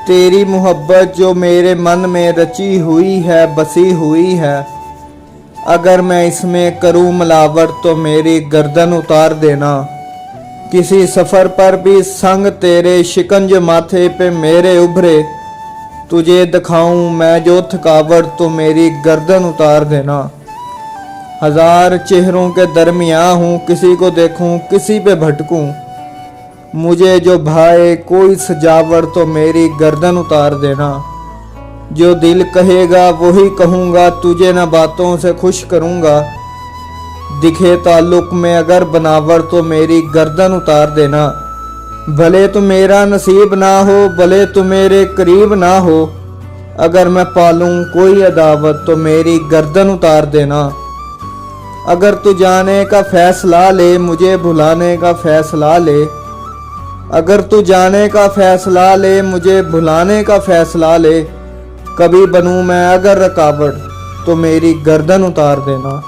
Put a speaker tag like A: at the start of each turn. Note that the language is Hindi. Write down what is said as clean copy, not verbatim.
A: तेरी मोहब्बत जो मेरे मन में रची हुई है, बसी हुई है, अगर मैं इसमें करूँ मिलावट तो मेरी गर्दन उतार देना। किसी सफ़र पर भी संग तेरे शिकंज माथे पे मेरे उभरे, तुझे दिखाऊं मैं जो थकावट तो मेरी गर्दन उतार देना। हजार चेहरों के दरमियाँ हूँ, किसी को देखूं किसी पे भटकूं, मुझे जो भाए कोई सजावट तो मेरी गर्दन उतार देना। जो दिल कहेगा वही कहूँगा, तुझे न बातों से खुश करूँगा, दिखे ताल्लुक में अगर बनावट तो मेरी गर्दन उतार देना। भले तो मेरा नसीब ना हो, भले तो मेरे करीब ना हो, अगर मैं पालूं कोई अदावत तो मेरी गर्दन उतार देना। अगर तू जाने का फैसला ले, मुझे भुलाने का फैसला ले, अगर तू जाने का फैसला ले, मुझे भुलाने का फैसला ले, कभी बनूं मैं अगर रुकावट तो मेरी गर्दन उतार देना।